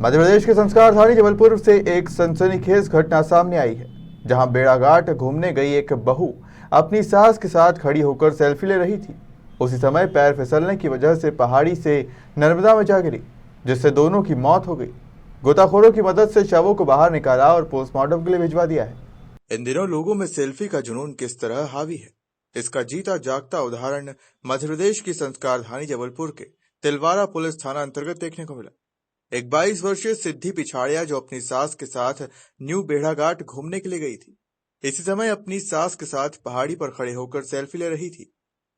मध्य प्रदेश के संस्कार धानी जबलपुर से एक सनसनीखेज घटना सामने आई है, जहां बेड़ाघाट घूमने गई एक बहू अपनी सास के साथ खड़ी होकर सेल्फी ले रही थी। उसी समय पैर फिसलने की वजह से पहाड़ी से नर्मदा में जा गिरी, जिससे दोनों की मौत हो गई। गोताखोरों की मदद से शवों को बाहर निकाला और पोस्टमार्टम के लिए भिजवा दिया है। इन दिनों लोगों में सेल्फी का जुनून किस तरह हावी है, इसका जीता जागता उदाहरण मध्य प्रदेश की संस्कार धानी जबलपुर के तिलवारा पुलिस थाना अंतर्गत देखने को मिला। एक 22 वर्षीय सिद्धि पिछाड़िया जो अपनी सास के साथ न्यू बेड़ाघाट घूमने के लिए गई थी, इसी समय अपनी सास के साथ पहाड़ी पर खड़े होकर सेल्फी ले रही थी।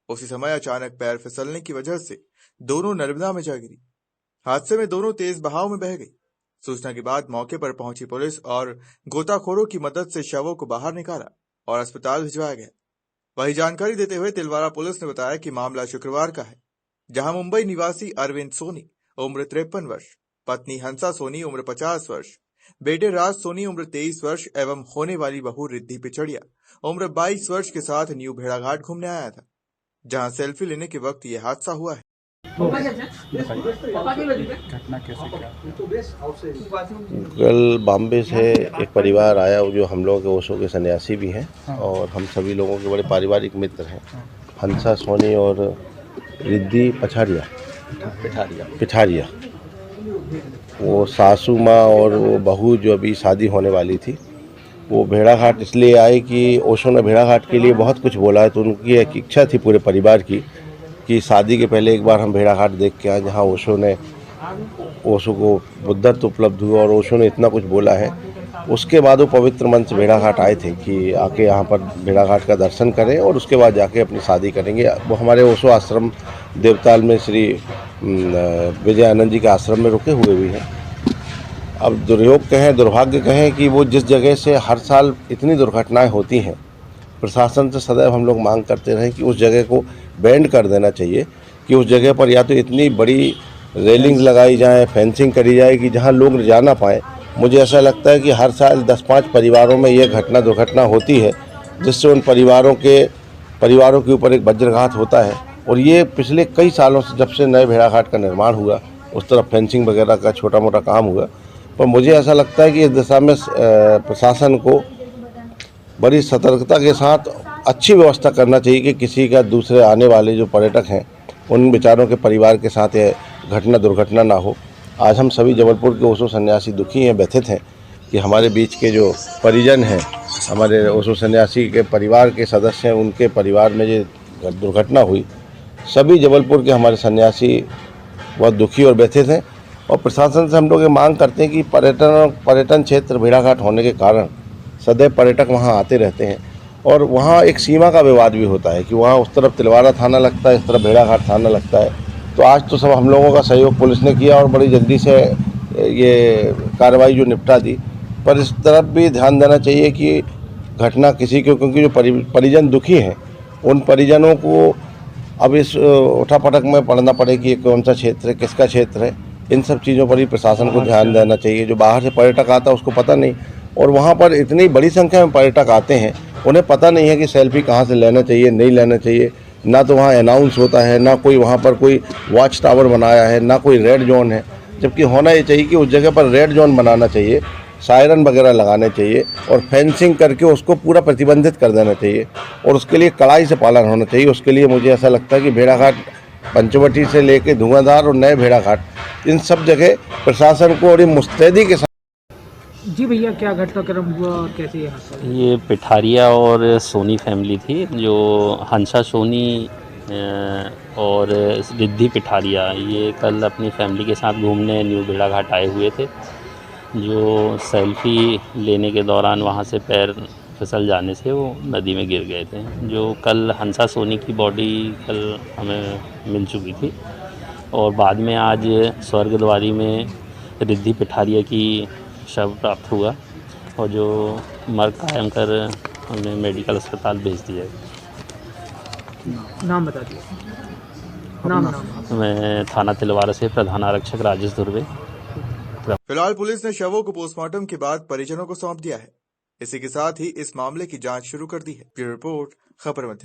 उसी समय अचानक पैर फिसलने की वजह से दोनों नर्मदा में जा गिरी। हादसे में दोनों तेज बहाव में बह गई। सूचना के बाद मौके पर पहुंची पुलिस और गोताखोरों की मदद से शवों को बाहर निकाला और अस्पताल भिजवाया गया। वही जानकारी देते हुए तिलवारा पुलिस ने बताया कि मामला शुक्रवार का है, जहां मुंबई निवासी अरविंद सोनी उम्र 53 वर्ष, पत्नी हंसा सोनी उम्र 50 वर्ष, बेटे राज सोनी उम्र 23 वर्ष एवं होने वाली बहू रिद्धि पिछड़िया उम्र 22 वर्ष के साथ न्यू भेड़ाघाट घूमने आया था, जहां सेल्फी लेने के वक्त यह हादसा हुआ है। घटना कैसे क्या? कल बॉम्बे से एक परिवार आया जो हम लोगों के ओशो के सन्यासी भी हैं और हम सभी लोगों के बड़े पारिवारिक मित्र हैं। हंसा सोनी और रिद्धि पिठारिया वो सासू माँ और वो बहू जो अभी शादी होने वाली थी, वो भेड़ाघाट इसलिए आए कि ओशो ने भेड़ाघाट के लिए बहुत कुछ बोला है, तो उनकी एक इच्छा थी पूरे परिवार की कि शादी के पहले एक बार हम भेड़ाघाट देख के आए, जहाँ ओशो को बुद्धत्व उपलब्ध हुआ और ओशो ने इतना कुछ बोला है। उसके बाद वो पवित्र मन से भेड़ाघाट आए थे कि आके यहाँ पर भेड़ाघाट का दर्शन करें और उसके बाद जाके अपनी शादी करेंगे। वो हमारे ओशो आश्रम देवताल में श्री विजयानंद जी के आश्रम में रुके हुए भी हैं। अब दुर्योग कहें दुर्भाग्य कहें कि वो जिस जगह से हर साल इतनी दुर्घटनाएं होती हैं, प्रशासन से सदैव हम लोग मांग करते रहे कि उस जगह को बैंड कर देना चाहिए, कि उस जगह पर या तो इतनी बड़ी रेलिंग लगाई जाए, फेंसिंग करी जाए कि जहां लोग जा ना पाएँ। मुझे ऐसा लगता है कि हर साल 10-5 परिवारों में ये दुर्घटना होती है, जिससे उन परिवारों के ऊपर एक वज्रघात होता है। और ये पिछले कई सालों से, जब से नए भेड़ाघाट का निर्माण हुआ, उस तरफ फेंसिंग वगैरह का छोटा मोटा काम हुआ, पर मुझे ऐसा लगता है कि इस दिशा में प्रशासन को बड़ी सतर्कता के साथ अच्छी व्यवस्था करना चाहिए कि किसी का दूसरे आने वाले जो पर्यटक हैं, उन बेचारों के परिवार के साथ ये दुर्घटना ना हो। आज हम सभी जबलपुर के ओशो सन्यासी दुखी हैं, व्यथित हैं कि हमारे बीच के जो परिजन हैं, हमारे ओशो सन्यासी के परिवार के सदस्य हैं, उनके परिवार में जो दुर्घटना हुई। सभी जबलपुर के हमारे सन्यासी बहुत दुखी और व्यथित हैं और प्रशासन से हम लोग ये मांग करते हैं कि पर्यटन क्षेत्र भेड़ाघाट होने के कारण सदैव पर्यटक वहाँ आते रहते हैं और वहाँ एक सीमा का विवाद भी होता है कि वहाँ उस तरफ तिलवारा थाना लगता है, इस तरफ भेड़ाघाट थाना लगता है। तो आज तो सब हम लोगों का सहयोग पुलिस ने किया और बड़ी जल्दी से ये कार्रवाई जो निपटा दी, पर इस तरफ भी ध्यान देना चाहिए कि घटना किसी को, क्योंकि जो परिजन दुखी हैं, उन परिजनों को अब इस उठापटक में पड़ना पड़े कि कौन सा क्षेत्र है, किसका क्षेत्र है। इन सब चीज़ों पर ही प्रशासन को ध्यान देना चाहिए। जो बाहर से पर्यटक आता है उसको पता नहीं, और वहाँ पर इतनी बड़ी संख्या में पर्यटक आते हैं, उन्हें पता नहीं है कि सेल्फी कहाँ से लेना चाहिए, नहीं लेना चाहिए। ना तो वहाँ अनाउंस होता है, ना कोई वहाँ पर कोई वॉच टावर बनाया है, ना कोई रेड जोन है। जबकि होना ये चाहिए कि उस जगह पर रेड जोन बनाना चाहिए, सायरन वगैरह लगाने चाहिए और फेंसिंग करके उसको पूरा प्रतिबंधित कर देना चाहिए और उसके लिए कड़ाई से पालन होना चाहिए। उसके लिए मुझे ऐसा लगता है कि भेड़ाघाट पंचवटी से लेके धुआंधार और नए भेड़ाघाट, इन सब जगह प्रशासन को बड़ी मुस्तैदी के साथ। जी भैया, क्या घटनाक्रम हुआ और कैसे ये हादसा? ये पिठारिया और सोनी फैमिली थी, जो हंसा सोनी और रिद्धि पिठारिया, ये कल अपनी फैमिली के साथ घूमने न्यू भेड़ाघाट आए हुए थे। जो सेल्फी लेने के दौरान वहाँ से पैर फिसल जाने से वो नदी में गिर गए थे। जो कल हंसा सोनी की बॉडी कल हमें मिल चुकी थी और बाद में आज स्वर्गद्वारी में रिद्धि पिठारिया की शव प्राप्त हुआ और जो मर्ग कायम कर हमने मेडिकल अस्पताल भेज दिया। नाम बता दिए। नाम मैं थाना तिलवारा से प्रधान आरक्षक राजेश धुर्वे। फिलहाल पुलिस ने शवों को पोस्टमार्टम के बाद परिजनों को सौंप दिया है। इसी के साथ ही इस मामले की जांच शुरू कर दी है। ब्यूरो रिपोर्ट, खबर मध्य प्रदेश।